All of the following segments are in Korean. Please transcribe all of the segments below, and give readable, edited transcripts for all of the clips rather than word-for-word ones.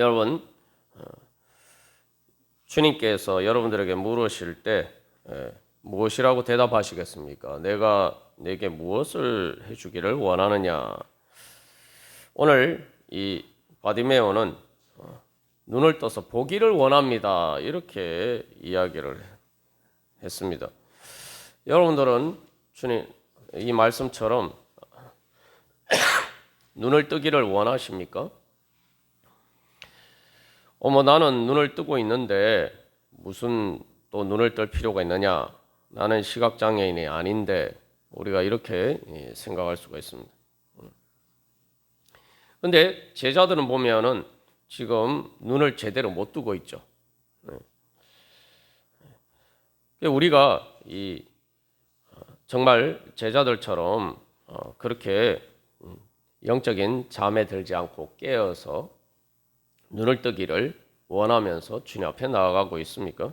여러분, 주님께서 여러분들에게 물으실 때 무엇이라고 대답하시겠습니까? 내가 내게 무엇을 해주기를 원하느냐? 오늘 이 바디메오는 눈을 떠서 보기를 원합니다. 이렇게 이야기를 했습니다. 여러분들은 주님 이 말씀처럼 눈을 뜨기를 원하십니까? 나는 눈을 뜨고 있는데 무슨 또 눈을 뜰 필요가 있느냐? 나는 시각장애인이 아닌데 우리가 이렇게 생각할 수가 있습니다. 근데 제자들은 보면은 지금 눈을 제대로 못 뜨고 있죠. 우리가 정말 제자들처럼 그렇게 영적인 잠에 들지 않고 깨어서 눈을 뜨기를 원하면서 주님 앞에 나아가고 있습니까?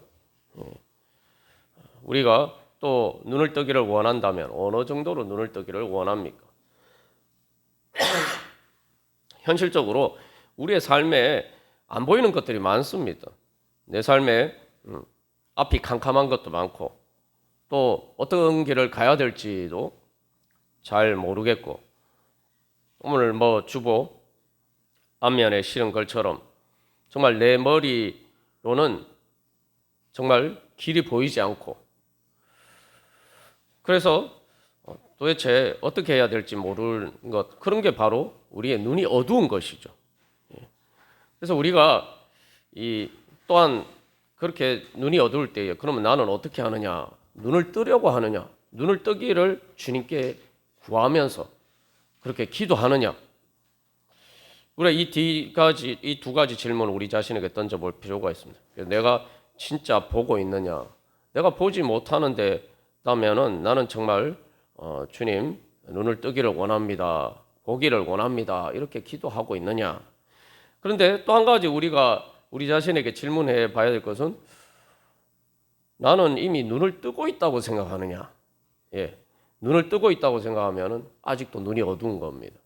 우리가 또 눈을 뜨기를 원한다면 어느 정도로 눈을 뜨기를 원합니까? 현실적으로 우리의 삶에 안 보이는 것들이 많습니다. 내 삶에 앞이 캄캄한 것도 많고 또 어떤 길을 가야 될지도 잘 모르겠고 오늘 주보 앞면에 실은 글처럼 정말 내 머리로는 정말 길이 보이지 않고 그래서 도대체 어떻게 해야 될지 모르는 것 그런 게 바로 우리의 눈이 어두운 것이죠. 그래서 우리가 또한 그렇게 눈이 어두울 때에 그러면 나는 어떻게 하느냐? 눈을 뜨려고 하느냐? 눈을 뜨기를 주님께 구하면서 그렇게 기도하느냐? 우리가 이 두 가지 질문을 우리 자신에게 던져볼 필요가 있습니다. 내가 진짜 보고 있느냐? 내가 보지 못하는데라면은 나는 정말 주님 눈을 뜨기를 원합니다. 보기를 원합니다. 이렇게 기도하고 있느냐? 그런데 또 한 가지 우리가 우리 자신에게 질문해 봐야 될 것은 나는 이미 눈을 뜨고 있다고 생각하느냐? 눈을 뜨고 있다고 생각하면은 아직도 눈이 어두운 겁니다.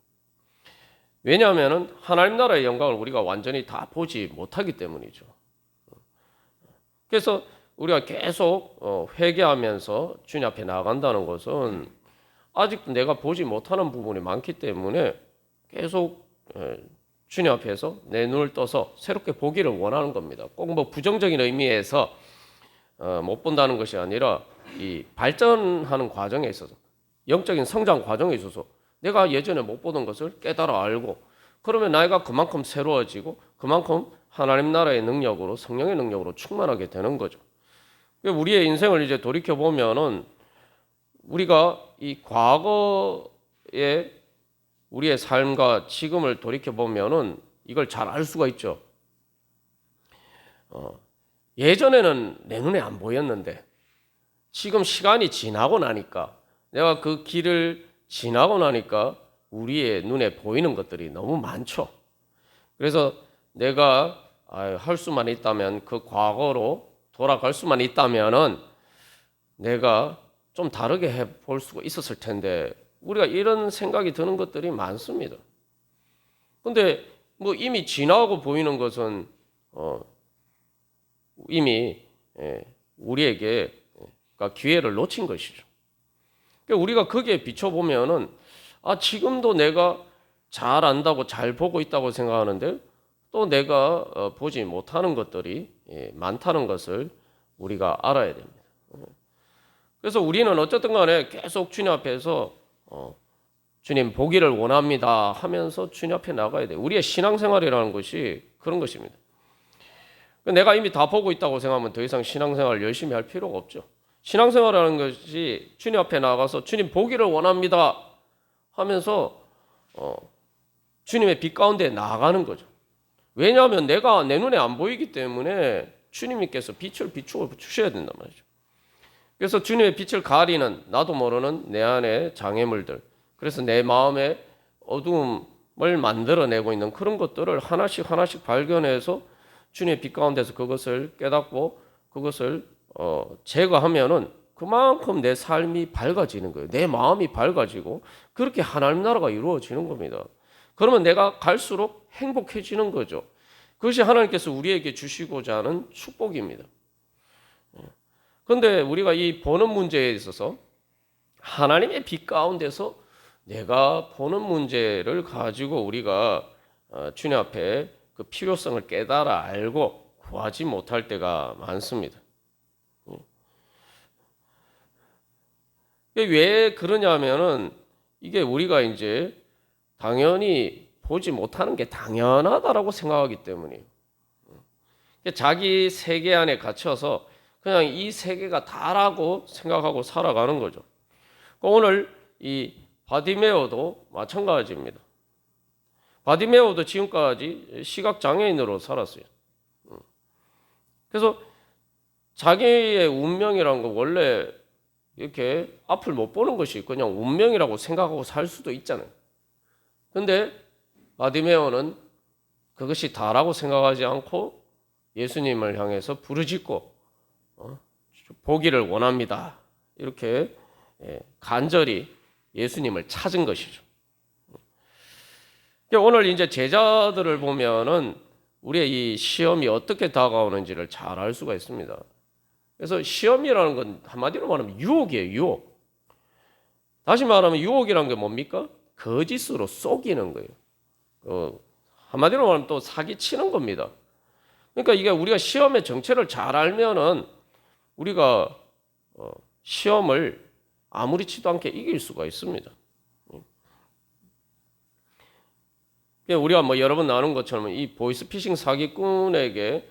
왜냐하면은 하나님 나라의 영광을 우리가 완전히 다 보지 못하기 때문이죠. 그래서 우리가 계속 회개하면서 주님 앞에 나아간다는 것은 아직도 내가 보지 못하는 부분이 많기 때문에 계속 주님 앞에서 내 눈을 떠서 새롭게 보기를 원하는 겁니다. 꼭 부정적인 의미에서 못 본다는 것이 아니라 이 발전하는 과정에 있어서 영적인 성장 과정에 있어서 내가 예전에 못 보던 것을 깨달아 알고 그러면 나이가 그만큼 새로워지고 그만큼 하나님 나라의 능력으로 성령의 능력으로 충만하게 되는 거죠. 우리의 인생을 이제 돌이켜 보면은 우리가 이 과거의 우리의 삶과 지금을 돌이켜 보면은 이걸 잘 알 수가 있죠. 예전에는 내 눈에 안 보였는데 지금 시간이 지나고 나니까 내가 그 길을 지나고 나니까 우리의 눈에 보이는 것들이 너무 많죠. 그래서 내가 할 수만 있다면 그 과거로 돌아갈 수만 있다면은 내가 좀 다르게 해볼 수가 있었을 텐데 우리가 이런 생각이 드는 것들이 많습니다. 근데 이미 지나고 보이는 것은 이미 우리에게 기회를 놓친 것이죠. 우리가 거기에 비춰보면은 지금도 내가 잘 안다고 잘 보고 있다고 생각하는데 또 내가 보지 못하는 것들이 많다는 것을 우리가 알아야 됩니다. 그래서 우리는 어쨌든 간에 계속 주님 앞에서 주님 보기를 원합니다 하면서 주님 앞에 나가야 돼요. 우리의 신앙생활이라는 것이 그런 것입니다. 내가 이미 다 보고 있다고 생각하면 더 이상 신앙생활을 열심히 할 필요가 없죠. 신앙생활이라는 것이 주님 앞에 나가서 주님 보기를 원합니다 하면서 주님의 빛 가운데 나아가는 거죠. 왜냐하면 내가 내 눈에 안 보이기 때문에 주님께서 빛을 비추어 주셔야 된단 말이죠. 그래서 주님의 빛을 가리는 나도 모르는 내 안의 장애물들, 그래서 내 마음의 어두움을 만들어내고 있는 그런 것들을 하나씩 발견해서 주님의 빛 가운데서 그것을 깨닫고 그것을 제거하면은 그만큼 내 삶이 밝아지는 거예요. 내 마음이 밝아지고 그렇게 하나님 나라가 이루어지는 겁니다. 그러면 내가 갈수록 행복해지는 거죠. 그것이 하나님께서 우리에게 주시고자 하는 축복입니다. 그런데 우리가 이 보는 문제에 있어서 하나님의 빛 가운데서 내가 보는 문제를 가지고 우리가 주님 앞에 그 필요성을 깨달아 알고 구하지 못할 때가 많습니다. 왜 그러냐면은 이게 우리가 이제 당연히 보지 못하는 게 당연하다라고 생각하기 때문이에요. 자기 세계 안에 갇혀서 그냥 이 세계가 다라고 생각하고 살아가는 거죠. 오늘 이 바디메오도 마찬가지입니다. 바디메오도 지금까지 시각장애인으로 살았어요. 그래서 자기의 운명이라는 거 원래 이렇게 앞을 못 보는 것이 그냥 운명이라고 생각하고 살 수도 있잖아요. 근데 바디메오는 그것이 다라고 생각하지 않고 예수님을 향해서 부르짖고 보기를 원합니다. 이렇게 간절히 예수님을 찾은 것이죠. 오늘 이제 제자들을 보면은 우리의 이 시험이 어떻게 다가오는지를 잘 알 수가 있습니다. 그래서 시험이라는 건 한마디로 말하면 유혹이에요, 유혹. 다시 말하면 유혹이라는 게 뭡니까? 거짓으로 속이는 거예요. 한마디로 말하면 또 사기치는 겁니다. 그러니까 이게 우리가 시험의 정체를 잘 알면은 우리가 시험을 아무렇지도 않게 이길 수가 있습니다. 우리가 뭐 여러 번 나눈 것처럼 이 보이스피싱 사기꾼에게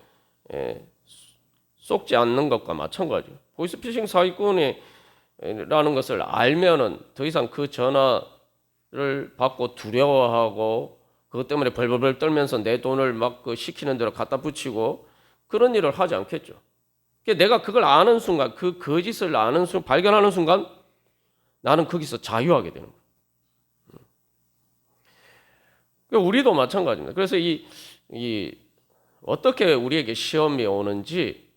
속지 않는 것과 마찬가지예요. 보이스피싱 사기꾼이라는 것을 알면은 더 이상 그 전화를 받고 두려워하고 그것 때문에 벌벌벌 떨면서 내 돈을 막 그 시키는 대로 갖다 붙이고 그런 일을 하지 않겠죠. 내가 그걸 아는 순간, 그 거짓을 아는 순간, 발견하는 순간 나는 거기서 자유하게 되는 거예요. 우리도 마찬가지입니다. 그래서 이 어떻게 우리에게 시험이 오는지,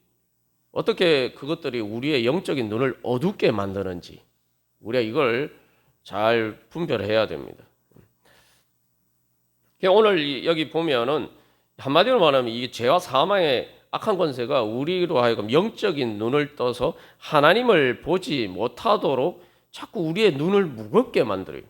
어떻게 그것들이 우리의 영적인 눈을 어둡게 만드는지 우리가 이걸 잘 분별해야 됩니다. 오늘 여기 보면은 한마디로 말하면 이 죄와 사망의 악한 권세가 우리로 하여금 영적인 눈을 떠서 하나님을 보지 못하도록 자꾸 우리의 눈을 무겁게 만들어요.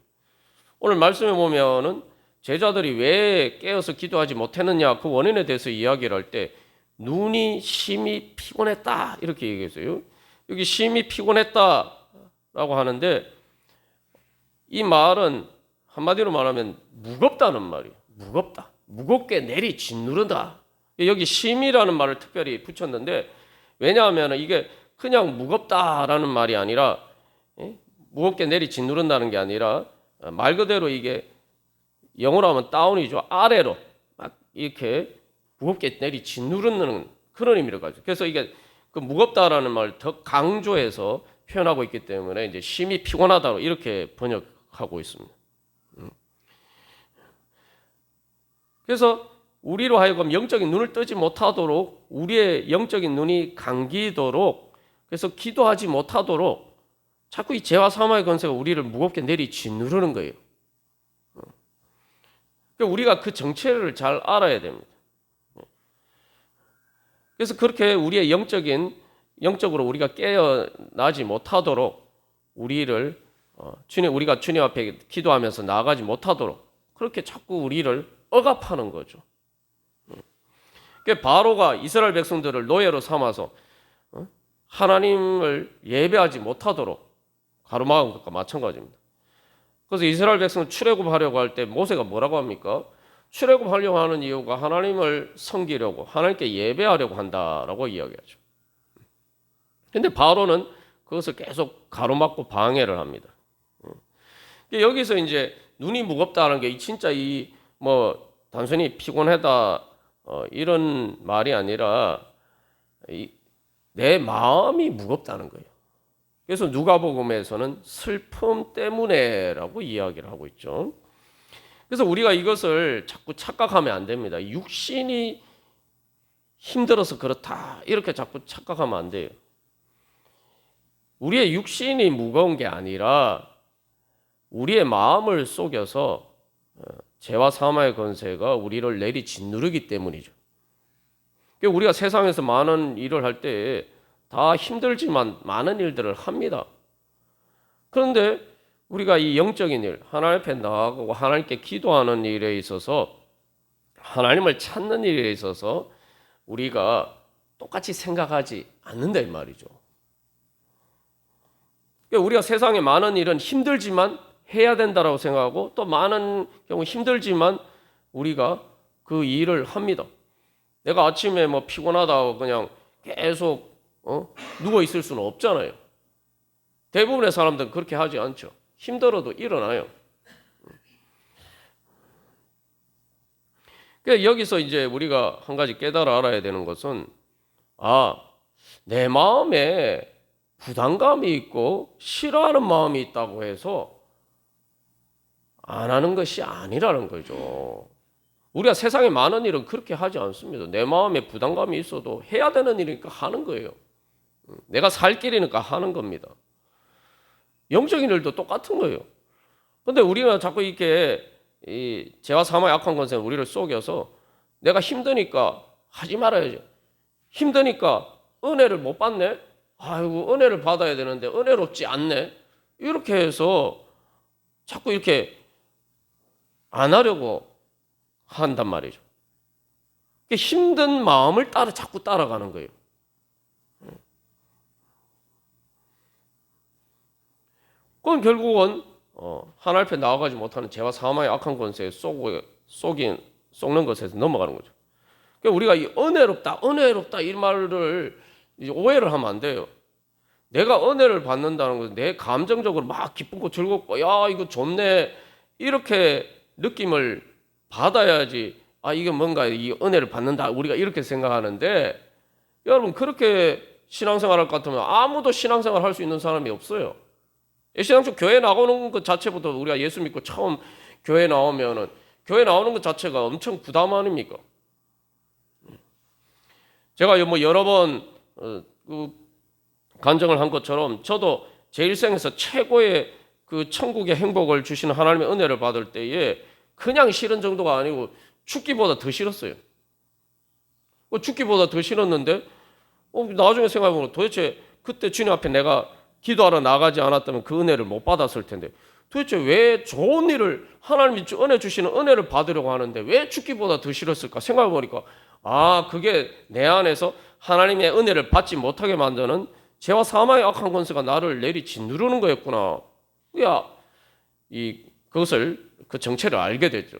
오늘 말씀에 보면은 제자들이 왜 깨어서 기도하지 못했느냐 그 원인에 대해서 이야기를 할 때 눈이 심히 피곤했다 이렇게 얘기했어요. 여기 심히 피곤했다라고 하는데 이 말은 한마디로 말하면 무겁다는 말이에요. 무겁다. 무겁게 내리 짓누른다. 여기 심이라는 말을 특별히 붙였는데 왜냐하면 이게 그냥 무겁다라는 말이 아니라 무겁게 내리 짓누른다는 게 아니라 말 그대로 이게 영어로 하면 다운이죠. 아래로 막 이렇게 무겁게 내리 짓누르는 그런 의미를 가지고. 그래서 이게 그 무겁다라는 말을 더 강조해서 표현하고 있기 때문에 이제 심히 피곤하다고 이렇게 번역하고 있습니다. 그래서 우리로 하여금 영적인 눈을 뜨지 못하도록 우리의 영적인 눈이 감기도록 그래서 기도하지 못하도록 자꾸 이 죄와 사망의 권세가 우리를 무겁게 내리 짓누르는 거예요. 우리가 그 정체를 잘 알아야 됩니다. 그래서 그렇게 우리의 영적으로 우리가 깨어나지 못하도록 우리를 우리가 주님 앞에 기도하면서 나아가지 못하도록 그렇게 자꾸 우리를 억압하는 거죠. 바로가 이스라엘 백성들을 노예로 삼아서 하나님을 예배하지 못하도록 가로막은 것과 마찬가지입니다. 그래서 이스라엘 백성을 출애굽하려고 할 때 모세가 뭐라고 합니까? 출애굽하려고 하는 이유가 하나님을 섬기려고 하나님께 예배하려고 한다라고 이야기하죠. 그런데 바로는 그것을 계속 가로막고 방해를 합니다. 여기서 이제 눈이 무겁다는 게 진짜 단순히 피곤하다 이런 말이 아니라 내 마음이 무겁다는 거예요. 그래서 누가복음에서는 슬픔 때문에라고 이야기를 하고 있죠. 그래서 우리가 이것을 자꾸 착각하면 안 됩니다. 육신이 힘들어서 그렇다 이렇게 자꾸 착각하면 안 돼요. 우리의 육신이 무거운 게 아니라 우리의 마음을 속여서 죄와 사망의 권세가 우리를 내리 짓누르기 때문이죠. 우리가 세상에서 많은 일을 할 때 다 힘들지만 많은 일들을 합니다. 그런데 우리가 이 영적인 일, 하나님 앞에 나아가고 하나님께 기도하는 일에 있어서, 하나님을 찾는 일에 있어서 우리가 똑같이 생각하지 않는다 이 말이죠. 우리가 세상에 많은 일은 힘들지만 해야 된다라고 생각하고, 또 많은 경우 힘들지만 우리가 그 일을 합니다. 내가 아침에 뭐 피곤하다고 그냥 계속 누워 있을 수는 없잖아요. 대부분의 사람들은 그렇게 하지 않죠. 힘들어도 일어나요. 그러니까 여기서 이제 우리가 한 가지 깨달아 알아야 되는 것은, 내 마음에 부담감이 있고 싫어하는 마음이 있다고 해서 안 하는 것이 아니라는 거죠. 우리가 세상에 많은 일은 그렇게 하지 않습니다. 내 마음에 부담감이 있어도 해야 되는 일이니까 하는 거예요. 내가 살 길이니까 하는 겁니다. 영적인 일도 똑같은 거예요. 근데 우리가 자꾸 이렇게 이 죄와 사망의 악한 권세는 우리를 속여서, 내가 힘드니까 하지 말아야죠. 힘드니까 은혜를 못 받네? 아이고, 은혜를 받아야 되는데 은혜롭지 않네? 이렇게 해서 자꾸 이렇게 안 하려고 한단 말이죠. 힘든 마음을 자꾸 따라가는 거예요. 그건 결국은 하나님 앞에 나아가지 못하는 죄와 사망의 악한 권세에 속는 것에서 넘어가는 거죠. 그러니까 우리가 이 은혜롭다 이 말을 오해를 하면 안 돼요. 내가 은혜를 받는다는 것은 내 감정적으로 막 기쁘고 즐겁고, 야 이거 좋네 이렇게 느낌을 받아야지, 이게 뭔가 이 은혜를 받는다 우리가 이렇게 생각하는데, 여러분 그렇게 신앙생활 할 것 같으면 아무도 신앙생활 할 수 있는 사람이 없어요. 신앙적 교회 나오는 것 자체부터, 우리가 예수 믿고 처음 교회 나오면은 교회 나오는 것 자체가 엄청 부담 아닙니까? 제가 뭐 여러 번 간증을 한 것처럼, 저도 제 일생에서 최고의 그 천국의 행복을 주시는 하나님의 은혜를 받을 때에 그냥 싫은 정도가 아니고 죽기보다 더 싫었어요. 죽기보다 더 싫었는데 나중에 생각해보면 도대체 그때 주님 앞에 내가 기도하러 나가지 않았다면 그 은혜를 못 받았을 텐데, 도대체 왜 좋은 일을 하나님이 은혜 주시는 은혜를 받으려고 하는데 왜 죽기보다 더 싫었을까 생각해보니까, 그게 내 안에서 하나님의 은혜를 받지 못하게 만드는 죄와 사망의 악한 권세가 나를 내리 짓누르는 거였구나. 그것을 그 정체를 알게 되죠.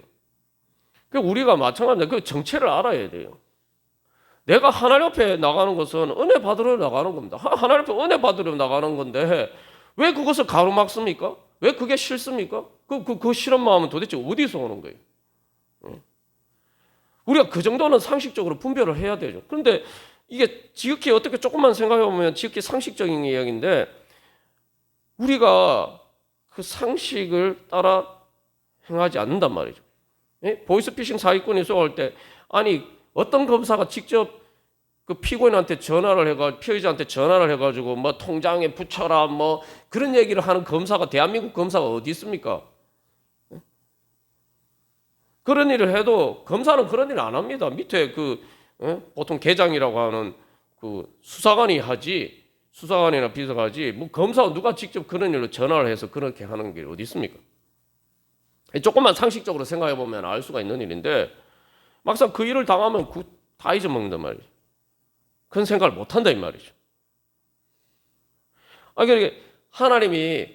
우리가 마찬가지로 그 정체를 알아야 돼요. 내가 하나님 앞에 나가는 것은 은혜 받으러 나가는 겁니다. 하나님 앞에 은혜 받으러 나가는 건데 왜 그것을 가로막습니까? 왜 그게 싫습니까? 그 싫은 마음은 도대체 어디서 오는 거예요? 우리가 그 정도는 상식적으로 분별을 해야 되죠. 그런데 이게 지극히 어떻게 조금만 생각해 보면 지극히 상식적인 이야기인데, 우리가 그 상식을 따라 행하지 않는단 말이죠. 보이스피싱 사기꾼이 쏘올 때, 어떤 검사가 직접 그 피고인한테 피의자한테 전화를 해가지고 뭐 통장에 붙여라 뭐 그런 얘기를 하는 검사가, 대한민국 검사가 어디 있습니까? 그런 일을 해도 검사는 그런 일을 안 합니다. 밑에 보통 계장이라고 하는 그 수사관이 하지, 수사관이나 비서가 하지, 뭐 검사가 누가 직접 그런 일로 전화를 해서 그렇게 하는 게 어디 있습니까? 조금만 상식적으로 생각해 보면 알 수가 있는 일인데, 막상 그 일을 당하면 다 잊어먹는단 말이죠. 그런 생각을 못 한다 이 말이죠. 그러니까 하나님이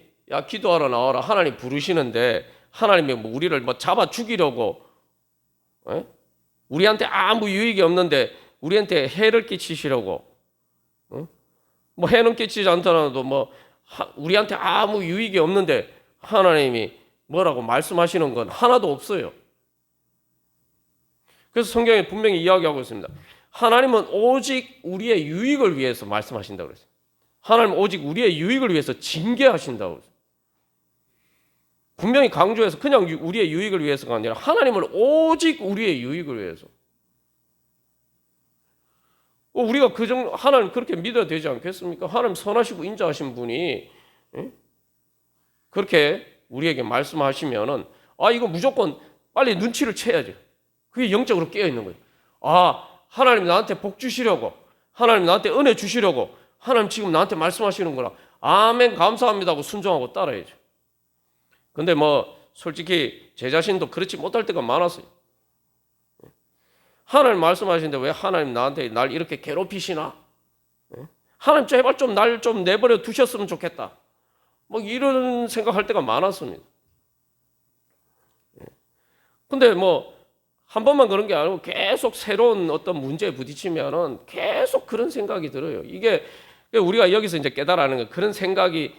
기도하러 나와라 하나님 부르시는데, 하나님이 뭐 우리를 뭐 잡아 죽이려고, 우리한테 아무 유익이 없는데 우리한테 해를 끼치시려고, 뭐 해는 끼치지 않더라도 뭐 우리한테 아무 유익이 없는데 하나님이 뭐라고 말씀하시는 건 하나도 없어요. 그래서 성경에 분명히 이야기하고 있습니다. 하나님은 오직 우리의 유익을 위해서 말씀하신다고 그랬어요. 하나님은 오직 우리의 유익을 위해서 징계하신다고 그랬어요. 분명히 강조해서 그냥 우리의 유익을 위해서가 아니라 하나님은 오직 우리의 유익을 위해서. 우리가 하나님 그렇게 믿어야 되지 않겠습니까? 하나님 선하시고 인자하신 분이 그렇게 우리에게 말씀하시면은, 이거 무조건 빨리 눈치를 채야죠. 그게 영적으로 깨어 있는 거예요. 하나님 나한테 복 주시려고, 하나님 나한테 은혜 주시려고, 하나님 지금 나한테 말씀하시는 거라 아멘 감사합니다 하고 순종하고 따라야죠. 근데 뭐 솔직히 제 자신도 그렇지 못할 때가 많았어요. 하나님 말씀하시는데 왜 하나님 나한테 날 이렇게 괴롭히시나? 하나님 제발 좀 날 좀 내버려 두셨으면 좋겠다. 뭐 이런 생각할 때가 많았습니다. 근데 뭐 한 번만 그런 게 아니고 계속 새로운 어떤 문제에 부딪히면은 계속 그런 생각이 들어요. 이게 우리가 여기서 이제 깨달아는 거 그런 생각이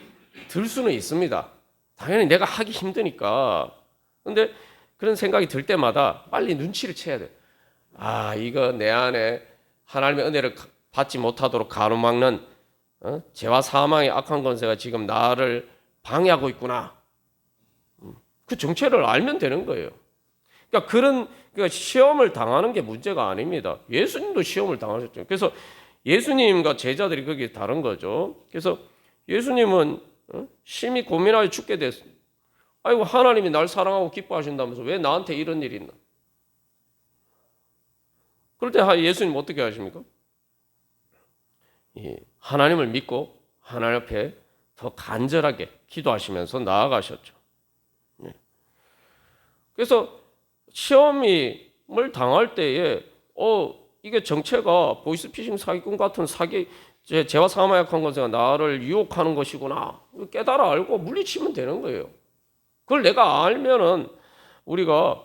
들 수는 있습니다. 당연히 내가 하기 힘드니까. 근데 그런 생각이 들 때마다 빨리 눈치를 채야 돼요. 아, 이거 내 안에 하나님의 은혜를 받지 못하도록 가로막는 죄와 사망의 악한 권세가 지금 나를 방해하고 있구나. 그 정체를 알면 되는 거예요. 그러니까 시험을 당하는 게 문제가 아닙니다. 예수님도 시험을 당하셨죠. 그래서 예수님과 제자들이 거기에 다른 거죠. 그래서 예수님은 심히 고민하여 죽게 됐어요. 아이고 하나님이 날 사랑하고 기뻐하신다면서 왜 나한테 이런 일이 있나? 그럴 때 예수님 어떻게 하십니까? 하나님을 믿고 하나님 앞에 더 간절하게 기도하시면서 나아가셨죠. 그래서 시험을 당할 때에 이게 정체가 보이스피싱 사기꾼 같은 죄와 사망의 악한 권세가 나를 유혹하는 것이구나. 깨달아 알고 물리치면 되는 거예요. 그걸 내가 알면은 우리가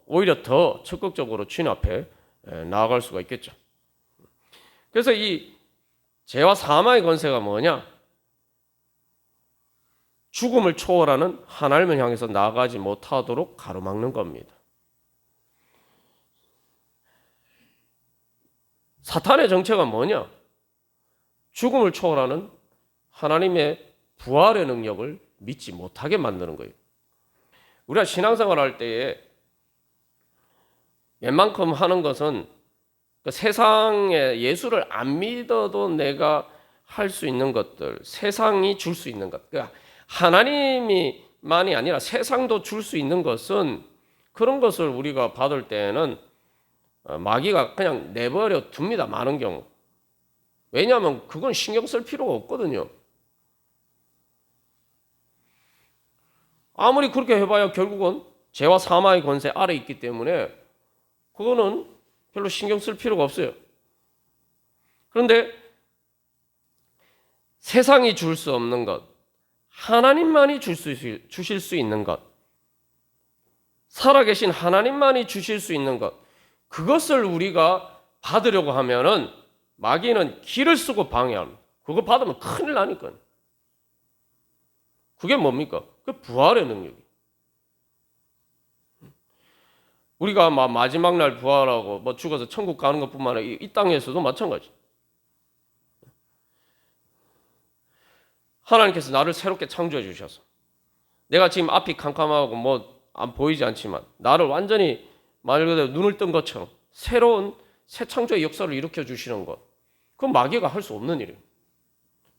오히려 더 적극적으로 주님 앞에 나아갈 수가 있겠죠. 그래서 이 죄와 사망의 권세가 뭐냐? 죽음을 초월하는 하나님을 향해서 나아가지 못하도록 가로막는 겁니다. 사탄의 정체가 뭐냐? 죽음을 초월하는 하나님의 부활의 능력을 믿지 못하게 만드는 거예요. 우리가 신앙생활 할 때에 웬만큼 하는 것은 세상에 예수를 안 믿어도 내가 할 수 있는 것들, 세상이 줄 수 있는 것, 그러니까 하나님이만이 아니라 세상도 줄 수 있는 것은 그런 것을 우리가 받을 때는 마귀가 그냥 내버려 둡니다. 많은 경우. 왜냐하면 그건 신경 쓸 필요가 없거든요. 아무리 그렇게 해봐야 결국은 죄와 사망의 권세 아래 있기 때문에 그거는 별로 신경 쓸 필요가 없어요. 그런데 세상이 줄 수 없는 것, 하나님만이 주실 수 있는 것, 살아계신 하나님만이 주실 수 있는 것, 그것을 우리가 받으려고 하면은 마귀는 길을 쓰고 방해합니다. 그거 받으면 큰일 나니까요. 그게 뭡니까? 그 부활의 능력이에요. 우리가 마지막 날 부활하고 죽어서 천국 가는 것뿐만 아니라 이 땅에서도 마찬가지. 하나님께서 나를 새롭게 창조해 주셔서 내가 지금 앞이 캄캄하고 안 보이지 않지만 나를 완전히 말 그대로 눈을 뜬 것처럼 새로운 새 창조의 역사를 일으켜 주시는 것. 그건 마귀가 할 수 없는 일이에요.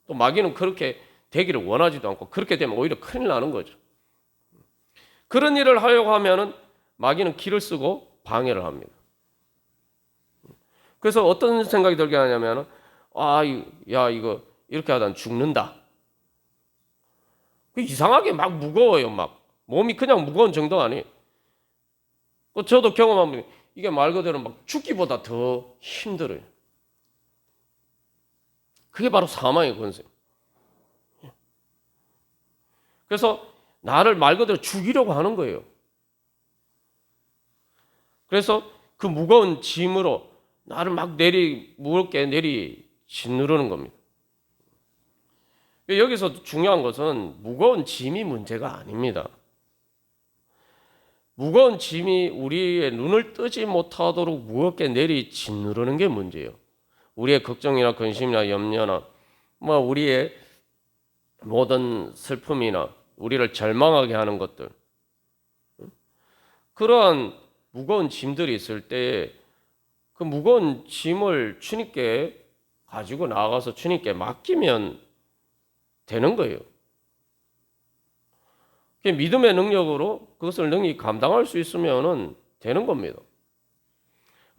또 마귀는 그렇게 되기를 원하지도 않고 그렇게 되면 오히려 큰일 나는 거죠. 그런 일을 하려고 하면은 마귀는 길을 쓰고 방해를 합니다. 그래서 어떤 생각이 들게 하냐면 이거 이렇게 하다 죽는다. 이상하게 막 무거워요. 막 몸이 그냥 무거운 정도가 아니에요. 저도 경험하면 이게 말 그대로 막 죽기보다 더 힘들어요. 그게 바로 사망의 권세예요. 그래서 나를 말 그대로 죽이려고 하는 거예요. 그래서 그 무거운 짐으로 나를 막 무겁게 짓누르는 겁니다. 여기서 중요한 것은 무거운 짐이 문제가 아닙니다. 무거운 짐이 우리의 눈을 뜨지 못하도록 무겁게 짓누르는 게 문제예요. 우리의 걱정이나 근심이나 염려나 우리의 모든 슬픔이나 우리를 절망하게 하는 것들, 그러한 무거운 짐들이 있을 때 그 무거운 짐을 주님께 가지고 나아가서 주님께 맡기면 되는 거예요. 믿음의 능력으로 그것을 능히 감당할 수 있으면 되는 겁니다.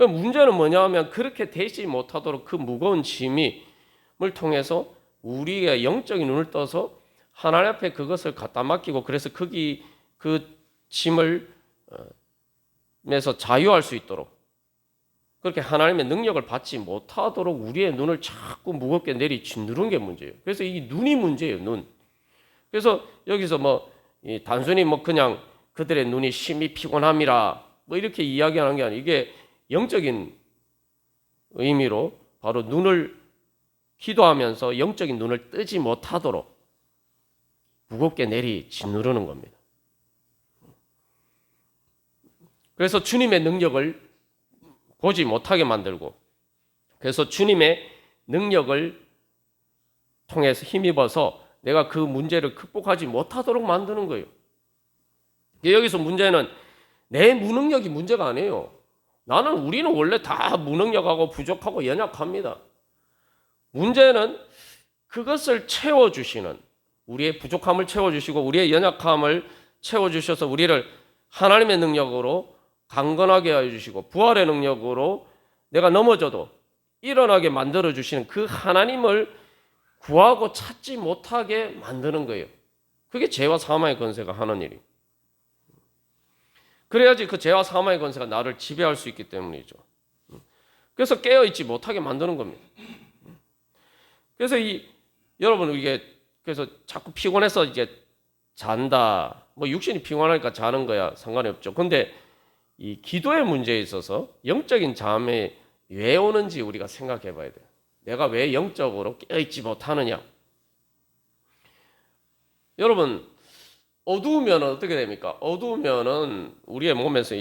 문제는 뭐냐 하면 그렇게 되지 못하도록 그 무거운 짐을 통해서 우리의 영적인 눈을 떠서 하나님 앞에 그것을 갖다 맡기고 그래서 거기 그 짐을 에서 자유할 수 있도록 그렇게 하나님의 능력을 받지 못하도록 우리의 눈을 자꾸 무겁게 내리 짓누르는 게 문제예요. 그래서 이 눈이 문제예요. 눈. 그래서 여기서 단순히 그냥 그들의 눈이 심히 피곤함이라 이렇게 이야기하는 게 아니라 이게 영적인 의미로 바로 눈을 기도하면서 영적인 눈을 뜨지 못하도록 무겁게 내리 짓누르는 겁니다. 그래서 주님의 능력을 보지 못하게 만들고 그래서 주님의 능력을 통해서 힘입어서 내가 그 문제를 극복하지 못하도록 만드는 거예요. 여기서 문제는 내 무능력이 문제가 아니에요. 우리는 원래 다 무능력하고 부족하고 연약합니다. 문제는 그것을 채워주시는 우리의 부족함을 채워주시고 우리의 연약함을 채워주셔서 우리를 하나님의 능력으로 강건하게 해주시고 부활의 능력으로 내가 넘어져도 일어나게 만들어주시는 그 하나님을 구하고 찾지 못하게 만드는 거예요. 그게 죄와 사망의 권세가 하는 일이에요. 그래야지 그 죄와 사망의 권세가 나를 지배할 수 있기 때문이죠. 그래서 깨어있지 못하게 만드는 겁니다. 그래서 여러분 이게 그래서 자꾸 피곤해서 이제 잔다. 육신이 피곤하니까 자는 거야 상관이 없죠. 근데 이 기도의 문제에 있어서 영적인 잠이 왜 오는지 우리가 생각해 봐야 돼요. 내가 왜 영적으로 깨어있지 못하느냐. 여러분 어두우면 어떻게 됩니까? 어두우면은 우리의 몸에서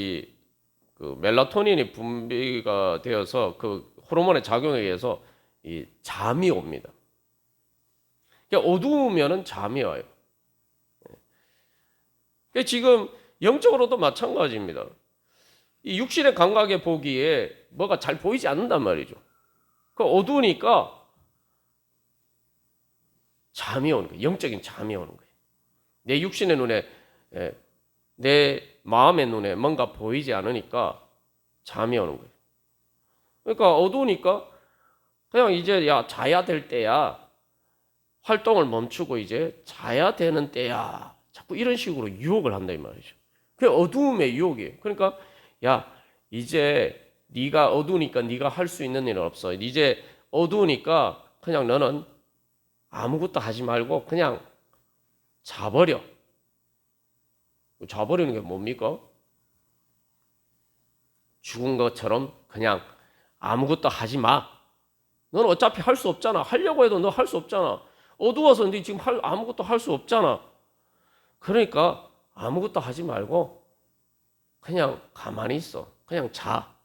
그 멜라토닌이 분비가 되어서 그 호르몬의 작용에 의해서 이 잠이 옵니다. 그러니까 어두우면은 잠이 와요. 그러니까 지금 영적으로도 마찬가지입니다. 이 육신의 감각에 보기에 뭐가 잘 보이지 않는단 말이죠. 그 어두우니까 잠이 오는 거예요. 영적인 잠이 오는 거예요. 내 육신의 눈에 내 마음의 눈에 뭔가 보이지 않으니까 잠이 오는 거예요. 그러니까 어두우니까 그냥 이제 자야 될 때야. 활동을 멈추고 이제 자야 되는 때야. 자꾸 이런 식으로 유혹을 한다 이 말이죠. 그게 어두움의 유혹이에요. 그러니까 이제 네가 어두우니까 네가 할 수 있는 일은 없어. 이제 어두우니까 그냥 너는 아무것도 하지 말고 그냥 자버려. 자버리는 게 뭡니까? 죽은 것처럼 그냥 아무것도 하지 마. 너는 어차피 할 수 없잖아. 하려고 해도 너 할 수 없잖아. 어두워서 너 지금 아무것도 할 수 없잖아. 그러니까 아무것도 하지 말고 그냥 가만히 있어. 그냥 자.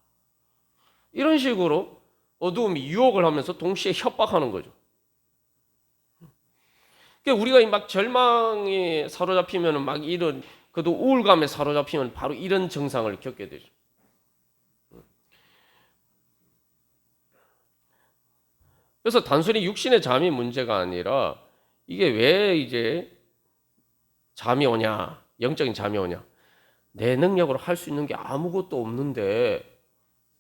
이런 식으로 어두움이 유혹을 하면서 동시에 협박하는 거죠. 그러니까 우리가 막 절망에 사로잡히면 막 이런 그도 우울감에 사로잡히면 바로 이런 증상을 겪게 되죠. 그래서 단순히 육신의 잠이 문제가 아니라 이게 왜 이제 잠이 오냐, 영적인 잠이 오냐. 내 능력으로 할 수 있는 게 아무것도 없는데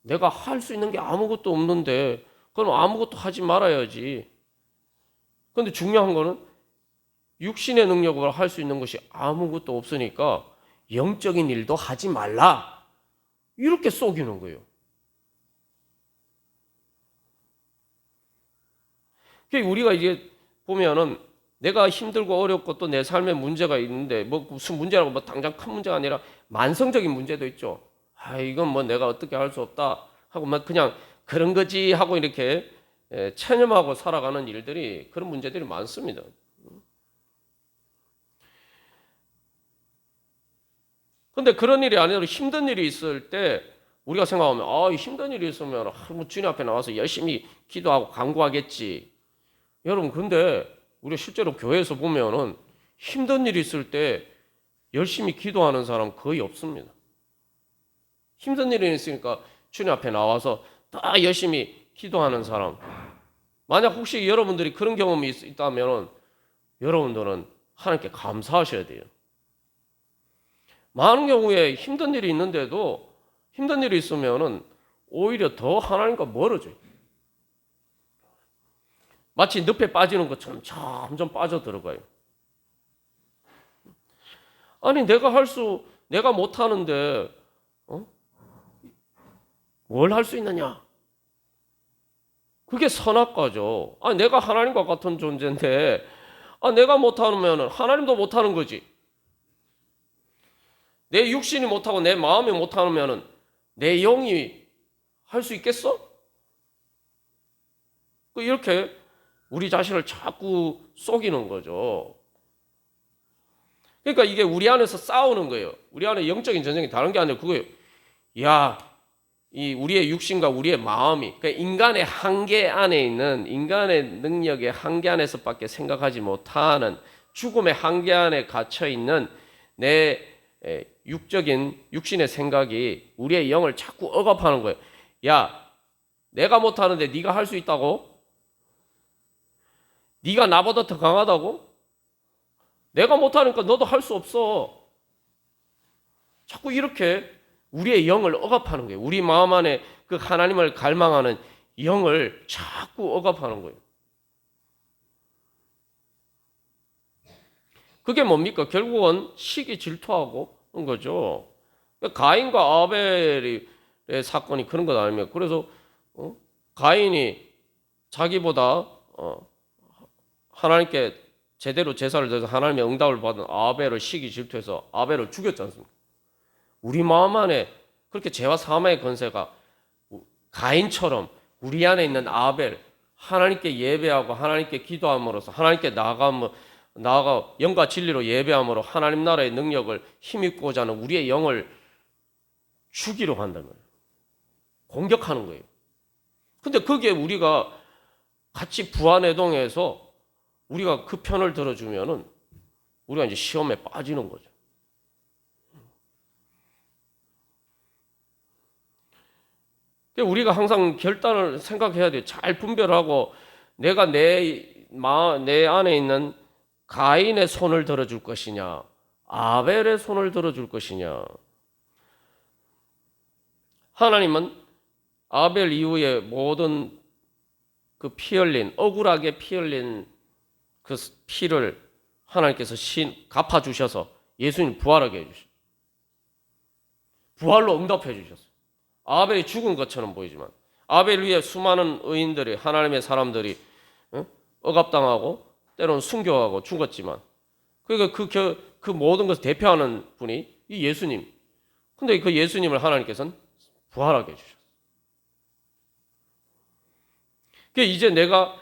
내가 할 수 있는 게 아무것도 없는데 그럼 아무것도 하지 말아야지. 그런데 중요한 거는 육신의 능력으로 할 수 있는 것이 아무것도 없으니까 영적인 일도 하지 말라. 이렇게 속이는 거예요. 우리가 이제 보면은 내가 힘들고 어렵고 또 내 삶에 문제가 있는데 무슨 문제라고 당장 큰 문제가 아니라 만성적인 문제도 있죠. 이건 내가 어떻게 할 수 없다 하고 그냥 그런 거지 하고 이렇게 체념하고 살아가는 일들이 그런 문제들이 많습니다. 근데 그런 일이 아니라 힘든 일이 있을 때 우리가 생각하면 힘든 일이 있으면 주님 앞에 나와서 열심히 기도하고 간구하겠지. 여러분 근데 우리가 실제로 교회에서 보면은 힘든 일이 있을 때 열심히 기도하는 사람 거의 없습니다. 힘든 일이 있으니까 주님 앞에 나와서 다 열심히 기도하는 사람. 만약 혹시 여러분들이 그런 경험이 있다면 여러분들은 하나님께 감사하셔야 돼요. 많은 경우에 힘든 일이 있는데도 힘든 일이 있으면은 오히려 더 하나님과 멀어져요. 마치 늪에 빠지는 것처럼 점점 빠져들어가요. 아니 내가 못하는데 뭘 할 수 있느냐? 그게 선악과죠. 내가 하나님과 같은 존재인데 내가 못하면 하나님도 못하는 거지. 내 육신이 못하고 내 마음이 못하면 내 영이 할 수 있겠어? 이렇게 우리 자신을 자꾸 속이는 거죠. 그러니까 이게 우리 안에서 싸우는 거예요. 우리 안에 영적인 전쟁이 다른 게 아니라 그거예요. 이 우리의 육신과 우리의 마음이, 그러니까 인간의 한계 안에 있는, 인간의 능력의 한계 안에서밖에 생각하지 못하는 죽음의 한계 안에 갇혀 있는 내 육신의 생각이 우리의 영을 자꾸 억압하는 거예요. 내가 못하는데 네가 할 수 있다고? 네가 나보다 더 강하다고? 내가 못하니까 너도 할 수 없어. 자꾸 이렇게 우리의 영을 억압하는 거예요. 우리 마음 안에 그 하나님을 갈망하는 영을 자꾸 억압하는 거예요. 그게 뭡니까? 결국은 시기 질투하고 한 거죠. 가인과 아벨의 사건이 그런 것 아닙니까? 그래서 가인이 자기보다 하나님께 제대로 제사를 드려서 하나님의 응답을 받은 아벨을 시기 질투해서 아벨을 죽였지 않습니까? 우리 마음 안에 그렇게 죄와 사망의 권세가 가인처럼 우리 안에 있는 아벨, 하나님께 예배하고 하나님께 기도함으로써 하나님께 나아가 영과 진리로 예배함으로 하나님 나라의 능력을 힘입고자 하는 우리의 영을 죽이려 한다는 거예요. 공격하는 거예요. 근데 그게 우리가 같이 부안해동해서 우리가 그 편을 들어주면은 우리가 이제 시험에 빠지는 거죠. 우리가 항상 결단을 생각해야 돼요. 잘 분별하고 내가 내 안에 있는 가인의 손을 들어줄 것이냐, 아벨의 손을 들어줄 것이냐. 하나님은 아벨 이후에 모든 그 피 흘린, 억울하게 피 흘린 그 피를 하나님께서 갚아주셔서 예수님 부활하게 해주셨어요. 부활로 응답해 주셨어요. 아벨이 죽은 것처럼 보이지만 아벨 위에 수많은 의인들이, 하나님의 사람들이 억압당하고 때로는 순교하고 죽었지만, 그러니까 그 모든 것을 대표하는 분이 이 예수님. 근데 그 예수님을 하나님께서는 부활하게 해주셨어요. 그러니까 이제 내가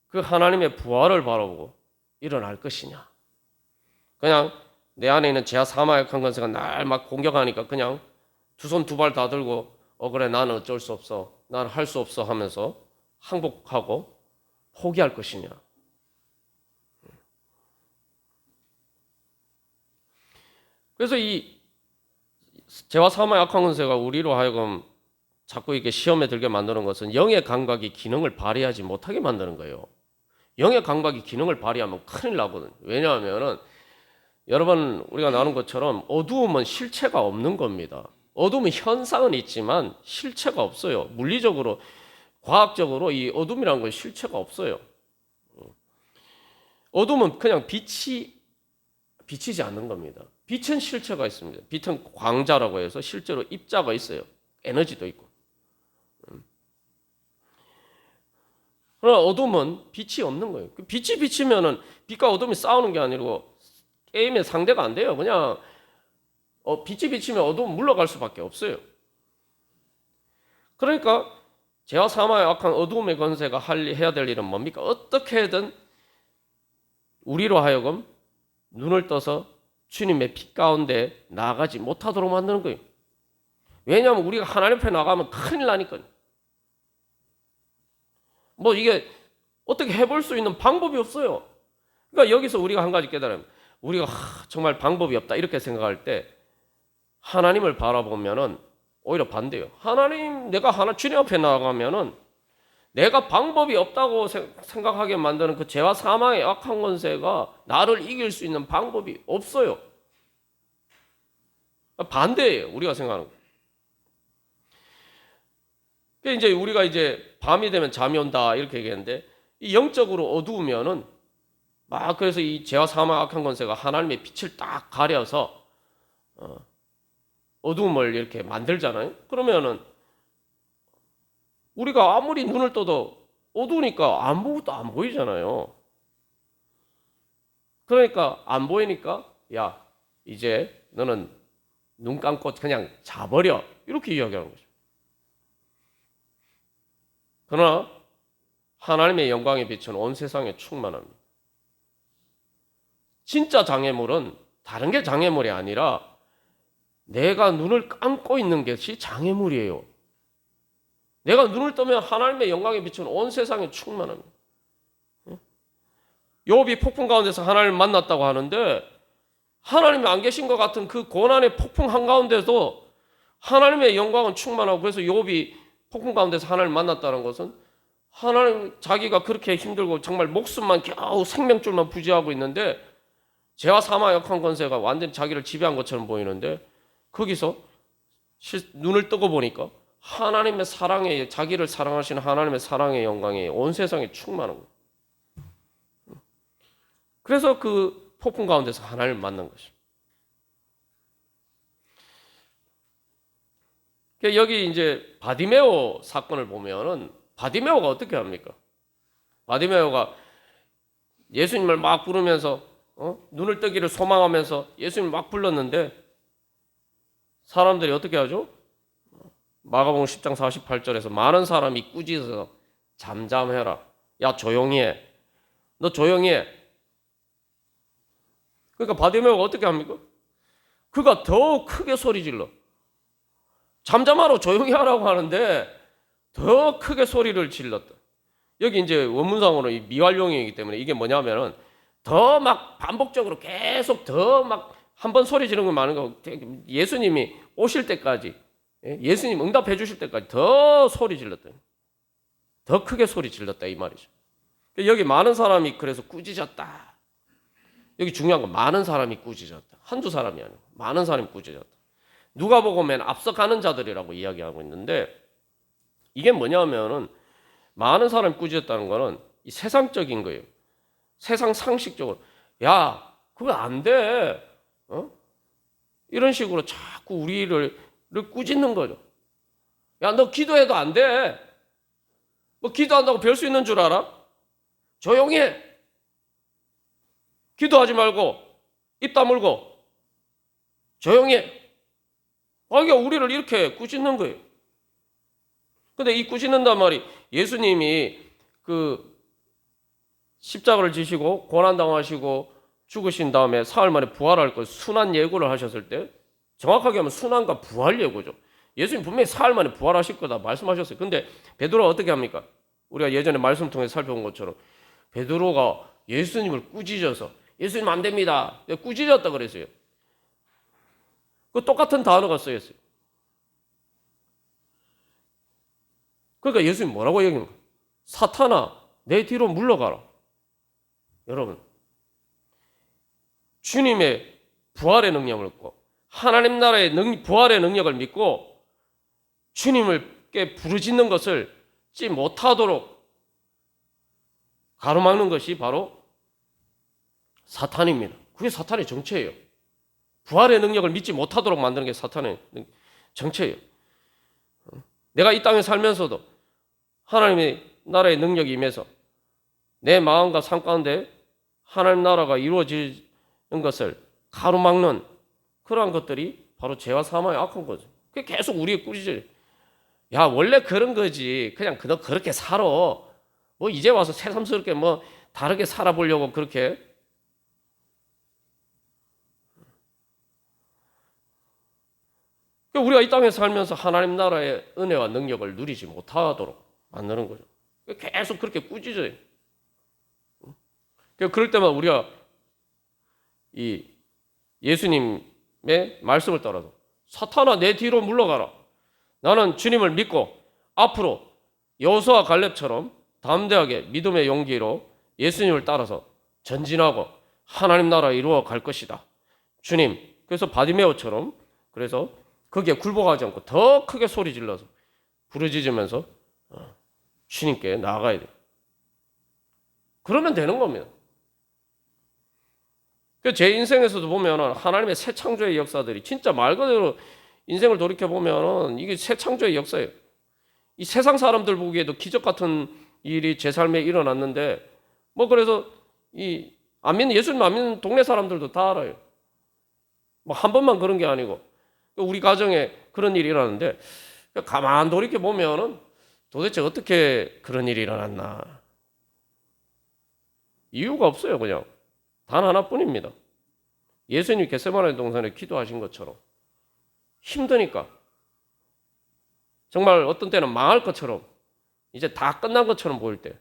그 하나님의 부활을 바라보고 일어날 것이냐, 그냥 내 안에 있는 죄와 사망의 강건세가 날 막 공격하니까 그냥 두 손 두 발 다 들고 그래 나는 어쩔 수 없어, 나는 할 수 없어 하면서 항복하고 포기할 것이냐. 그래서 이 죄와 사망의 악한 권세가 우리로 하여금 자꾸 이렇게 시험에 들게 만드는 것은 영의 감각이 기능을 발휘하지 못하게 만드는 거예요. 영의 감각이 기능을 발휘하면 큰일 나거든요. 왜냐하면 여러분 우리가 나눈 것처럼 어두움은 실체가 없는 겁니다. 어둠은 현상은 있지만 실체가 없어요. 물리적으로, 과학적으로 이 어둠이라는 건 실체가 없어요. 어둠은 그냥 비치지 않는 겁니다. 빛은 실체가 있습니다. 빛은 광자라고 해서 실제로 입자가 있어요. 에너지도 있고. 그러나 어둠은 빛이 없는 거예요. 빛이 비치면은 빛과 어둠이 싸우는 게 아니고 게임의 상대가 안 돼요. 그냥 빛이 비치면 어둠은 물러갈 수밖에 없어요. 그러니까 죄와 사망의 악한 어둠의 권세가 해야 될 일은 뭡니까? 어떻게든 우리로 하여금 눈을 떠서 주님의 빛 가운데 나아가지 못하도록 만드는 거예요. 왜냐하면 우리가 하나님 앞에 나가면 큰일 나니까요. 이게 어떻게 해볼 수 있는 방법이 없어요. 그러니까 여기서 우리가 한 가지 깨달으면, 우리가 정말 방법이 없다 이렇게 생각할 때 하나님을 바라보면은 오히려 반대예요. 내가 주님 앞에 나가면은 내가 방법이 없다고 생각하게 만드는 그 죄와 사망의 악한 권세가 나를 이길 수 있는 방법이 없어요. 반대예요. 우리가 생각하는 거. 그러니까 이제 우리가 이제 밤이 되면 잠이 온다 이렇게 얘기했는데, 이 영적으로 어두우면은 막 그래서 이 죄와 사망 악한 권세가 하나님의 빛을 딱 가려서 어두움을 이렇게 만들잖아요. 그러면은 우리가 아무리 눈을 떠도 어두우니까 아무것도 안 보이잖아요. 그러니까 안 보이니까 야, 이제 너는 눈 감고 그냥 자버려, 이렇게 이야기하는 거죠. 그러나 하나님의 영광의 빛은 온 세상에 충만합니다. 진짜 장애물은 다른 게 장애물이 아니라 내가 눈을 감고 있는 것이 장애물이에요. 내가 눈을 뜨면 하나님의 영광의 빛은 온 세상에 충만합니다. 욥이 폭풍 가운데서 하나님을 만났다고 하는데, 하나님이 안 계신 것 같은 그 고난의 폭풍 한가운데도 하나님의 영광은 충만하고, 그래서 욥이 폭풍 가운데서 하나님을 만났다는 것은 하나님, 자기가 그렇게 힘들고 정말 목숨만 겨우 생명줄만 부지하고 있는데 죄와 사망 악한 권세가 완전히 자기를 지배한 것처럼 보이는데, 거기서 눈을 뜨고 보니까 하나님의 사랑에, 자기를 사랑하시는 하나님의 사랑의 영광이 온 세상에 충만한 거예요. 그래서 그 폭풍 가운데서 하나님을 만난 것이죠. 여기 이제 바디메오 사건을 보면은 바디메오가 어떻게 합니까? 바디메오가 예수님을 막 부르면서 눈을 뜨기를 소망하면서 예수님을 막 불렀는데, 사람들이 어떻게 하죠? 마가복음 10장 48절에서 많은 사람이 꾸짖어서 잠잠해라. 야, 조용히 해. 너 조용히 해. 그러니까 바디메오가 어떻게 합니까? 그가 더 크게 소리 질러. 잠잠하라고 조용히 하라고 하는데 더 크게 소리를 질렀다. 여기 이제 원문상으로 이 미완용이기 때문에 이게 뭐냐면은 더 막 반복적으로 계속 더 막 한 번 소리 지르는 거 많은 거, 예수님이 오실 때까지, 예수님 응답해 주실 때까지 더 소리 질렀다. 더 크게 소리 질렀다 이 말이죠. 여기 많은 사람이 그래서 꾸짖었다. 여기 중요한 건 많은 사람이 꾸짖었다. 한두 사람이 아니고 많은 사람이 꾸짖었다. 누가복음에는 앞서가는 자들이라고 이야기하고 있는데, 이게 뭐냐면은 많은 사람이 꾸짖었다는 거는 이 세상적인 거예요. 세상 상식적으로 야, 그거 안 돼. 이런 식으로 자꾸 우리를 꾸짖는 거죠. 야, 너 기도해도 안 돼. 뭐 기도한다고 별 수 있는 줄 알아? 조용히 해. 기도하지 말고 입 다물고 조용히 해. 그러니까 우리를 이렇게 꾸짖는 거예요. 근데 이 꾸짖는단 말이, 예수님이 그 십자가를 지시고 고난당하시고 죽으신 다음에 사흘 만에 부활할 걸 순환 예고를 하셨을 때, 정확하게 하면 순환과 부활 예고죠. 예수님 분명히 사흘 만에 부활하실 거다 말씀하셨어요. 근데 베드로가 어떻게 합니까? 우리가 예전에 말씀 통해서 살펴본 것처럼 베드로가 예수님을 꾸짖어서 예수님 안 됩니다. 꾸짖었다 그랬어요. 그 똑같은 단어가 쓰였어요. 그러니까 예수님 뭐라고 얘기합니까? 사탄아, 내 뒤로 물러가라. 여러분, 주님의 부활의 능력을 믿고 하나님 나라의 부활의 능력을 믿고 주님께 부르짖는 것을 찌 못하도록 가로막는 것이 바로 사탄입니다. 그게 사탄의 정체예요. 부활의 능력을 믿지 못하도록 만드는 게 사탄의 정체예요. 내가 이 땅에 살면서도 하나님의 나라의 능력이 임해서 내 마음과 삶 가운데 하나님 나라가 이루어지는 것을 가로막는 그러한 것들이 바로 죄와 사망의 악한 거죠. 그게 계속 우리의 꾸짖어요. 야, 원래 그런 거지. 그냥 너 그렇게 살아. 뭐 이제 와서 새삼스럽게 뭐 다르게 살아보려고 그렇게. 우리가 이 땅에 살면서 하나님 나라의 은혜와 능력을 누리지 못하도록 만드는 거죠. 계속 그렇게 꾸짖어요. 그럴 때마다 우리가 이 예수님의 말씀을 따라서 사탄아, 내 뒤로 물러가라. 나는 주님을 믿고 앞으로 여호수아 갈렙처럼 담대하게 믿음의 용기로 예수님을 따라서 전진하고 하나님 나라 이루어 갈 것이다. 주님, 그래서 바디메오처럼 그래서 거기에 굴복하지 않고 더 크게 소리 질러서 부르짖으면서 주님께 나아가야 돼요. 그러면 되는 겁니다. 제 인생에서도 보면 하나님의 새 창조의 역사들이 진짜 말 그대로 인생을 돌이켜 보면 이게 새 창조의 역사예요. 이 세상 사람들 보기에도 기적 같은 일이 제 삶에 일어났는데 뭐 그래서 이 안 믿는 예수님 안 믿는 동네 사람들도 다 알아요. 뭐 한 번만 그런 게 아니고 우리 가정에 그런 일이 일어났는데 가만 돌이켜 보면은 도대체 어떻게 그런 일이 일어났나? 이유가 없어요. 그냥 단 하나뿐입니다. 예수님이 겟세마네 동산에 기도하신 것처럼 힘드니까 정말 어떤 때는 망할 것처럼 이제 다 끝난 것처럼 보일 때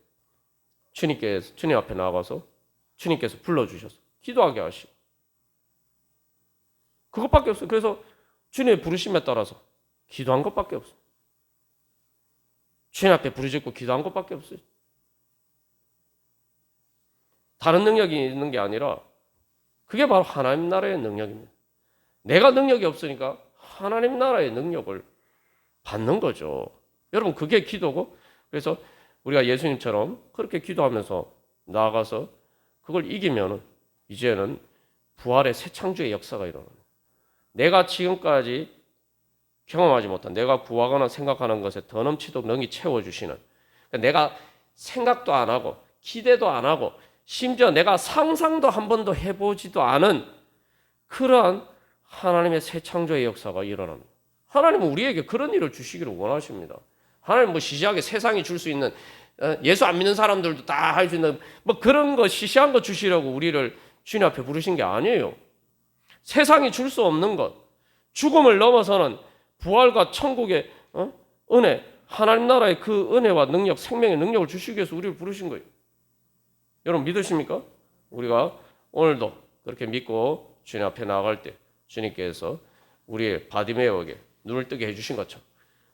주님 앞에 나가서 주님께서 불러주셔서 기도하게 하시고 그것밖에 없어요. 그래서 주님의 부르심에 따라서 기도한 것밖에 없어요. 주님 앞에 부르짖고 기도한 것밖에 없어요. 다른 능력이 있는 게 아니라 그게 바로 하나님 나라의 능력입니다. 내가 능력이 없으니까 하나님 나라의 능력을 받는 거죠. 여러분 그게 기도고 그래서 우리가 예수님처럼 그렇게 기도하면서 나아가서 그걸 이기면은 이제는 부활의 새 창조의 역사가 일어나요. 내가 지금까지 경험하지 못한 내가 구하거나 생각하는 것에 더 넘치도록 능히 채워주시는 내가 생각도 안 하고 기대도 안 하고 심지어 내가 상상도 한 번도 해보지도 않은 그러한 하나님의 새 창조의 역사가 일어납니다. 하나님은 우리에게 그런 일을 주시기를 원하십니다. 하나님은 뭐 시시하게 세상이 줄 수 있는 예수 안 믿는 사람들도 다 할 수 있는 뭐 그런 거 시시한 거 주시려고 우리를 주님 앞에 부르신 게 아니에요. 세상이 줄 수 없는 것, 죽음을 넘어서는 부활과 천국의 은혜, 하나님 나라의 그 은혜와 능력, 생명의 능력을 주시기 위해서 우리를 부르신 거예요. 여러분 믿으십니까? 우리가 오늘도 그렇게 믿고 주님 앞에 나아갈 때 주님께서 우리의 바디메어에게 눈을 뜨게 해주신 것처럼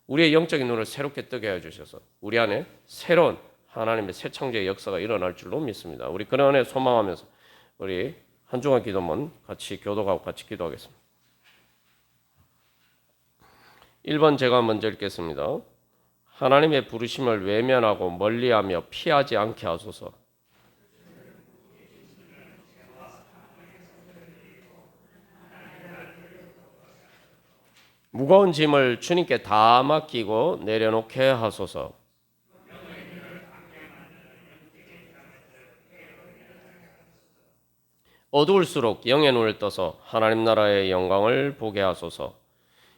우리의 영적인 눈을 새롭게 뜨게 해주셔서 우리 안에 새로운 하나님의 새 창조의 역사가 일어날 줄로 믿습니다. 우리 그런 은혜 소망하면서 우리 한 주간 기도문 같이 교독하고 같이 기도하겠습니다. 1번 제가 먼저 읽겠습니다. 하나님의 부르심을 외면하고 멀리하며 피하지 않게 하소서. 무거운 짐을 주님께 다 맡기고 내려놓게 하소서. 어두울수록 영의 눈을 떠서 하나님 나라의 영광을 보게 하소서.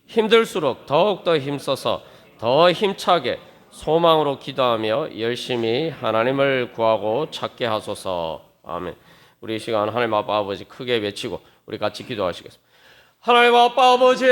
힘들수록 더욱더 힘써서 더 힘차게 소망으로 기도하며 열심히 하나님을 구하고 찾게 하소서. 아멘. 우리 이 시간 하나님 아빠 아버지 크게 외치고 우리 같이 기도하시겠습니다. 하나님 아빠 아버지